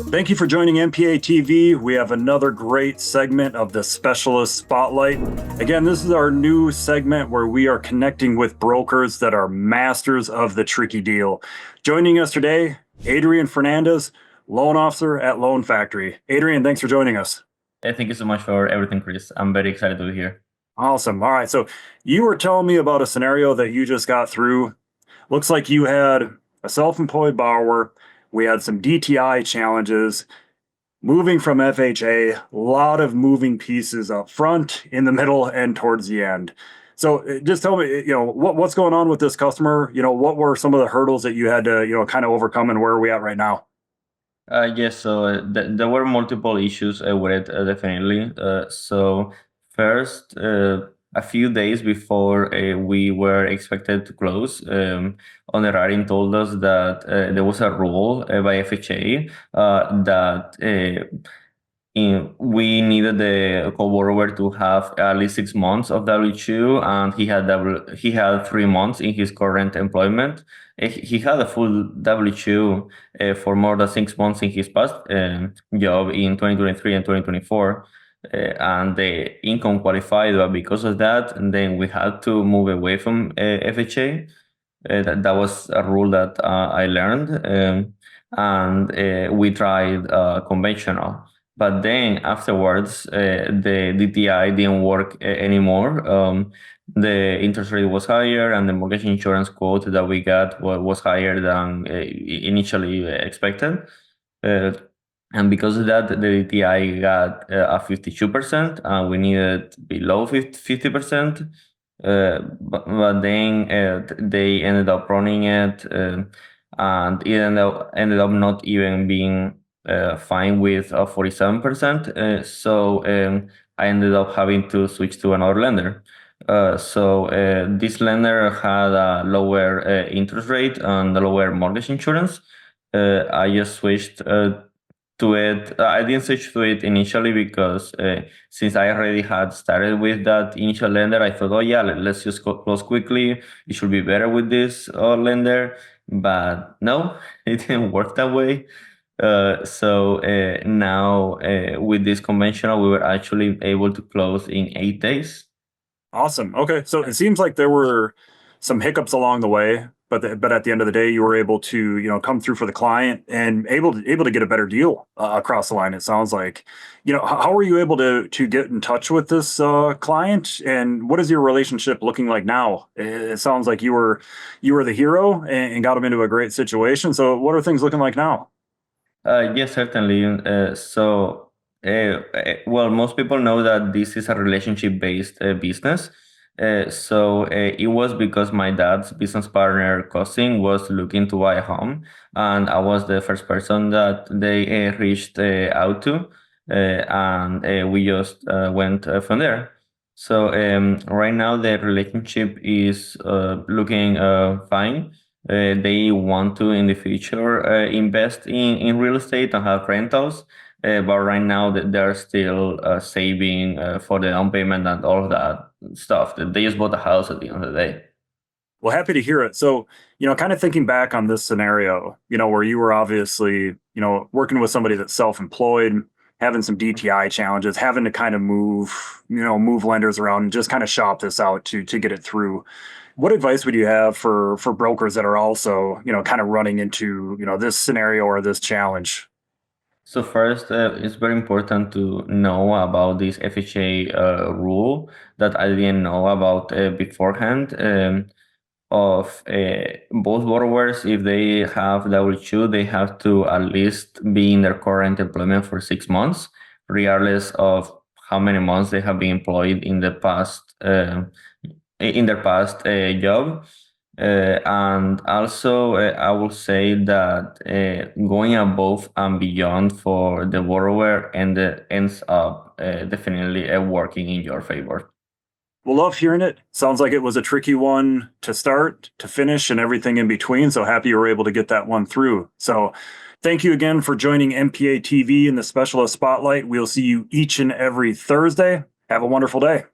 Thank you for joining MPA TV. We have another great segment of the Specialist Spotlight. Again, this is our new segment where we are connecting with brokers that are masters of the tricky deal. Joining us today, Adrian Fernandez, loan officer at Loan Factory. Adrian, thanks for joining us. Thank you so much for everything, Chris. I'm very excited to be here. Awesome. All right. So you were telling me about a scenario that you just got through. Looks like you had a self-employed borrower. We had some DTI challenges. Moving from FHA, a lot of moving pieces up front, in the middle, and towards the end. So just tell me, what's going on with this customer? What were some of the hurdles that you had to, kind of overcome, and where are we at right now? Yes, so there were multiple issues with it, definitely. So first, a few days before we were expected to close, underwriting told us that there was a rule by FHA that we needed the co-borrower to have at least 6 months of W-2, and he had 3 months in his current employment. He had a full W-2 for more than 6 months in his past job in 2023 and 2024. And the income qualified, but because of that, and then we had to move away from FHA. That was a rule that I learned, and we tried conventional. But then afterwards, the DTI didn't work anymore. The interest rate was higher, and the mortgage insurance quote that we got was higher than initially expected. And because of that, the DTI got a 52%, and we needed below 50%. But then they ended up running it, and it ended up not even being fine with 47%. So I ended up having to switch to another lender. So this lender had a lower interest rate and a lower mortgage insurance. I just switched to it. I didn't switch to it initially because since I already had started with that initial lender, I thought, oh yeah, let's just close quickly. It should be better with this lender. But no, it didn't work that way. So now with this conventional, we were actually able to close in 8 days. Awesome. Okay. So it seems like there were some hiccups along the way, but at the end of the day, you were able to, come through for the client and able to get a better deal across the line. It sounds like, how were you able to get in touch with this client, and what is your relationship looking like now? It sounds like you were the hero and got them into a great situation. So what are things looking like now? Yes, certainly. Well, most people know that this is a relationship-based business. It was because my dad's business partner cousin was looking to buy a home, and I was the first person that they reached out to, and we just went from there. So right now the relationship is looking fine. They want to in the future invest in real estate and have rentals, but right now they're still saving for the down payment and all of that stuff. They just bought a house at the end of the day. Well, happy to hear it. So, kind of thinking back on this scenario, where you were obviously, working with somebody that's self-employed, having some DTI challenges, having to kind of move lenders around and just kind of shop this out to get it through. What advice would you have for brokers that are also, kind of running into, this scenario or this challenge? So first, it's very important to know about this FHA rule that I didn't know about beforehand. Of both borrowers, if they have W-2, they have to at least be in their current employment for 6 months, regardless of how many months they have been employed in the past in their past job. And also, I will say that going above and beyond for the borrower ends up definitely working in your favor. Well, love hearing it. Sounds like it was a tricky one to start, to finish, and everything in between. So happy you were able to get that one through. So thank you again for joining MPA TV in the Specialist Spotlight. We'll see you each and every Thursday. Have a wonderful day.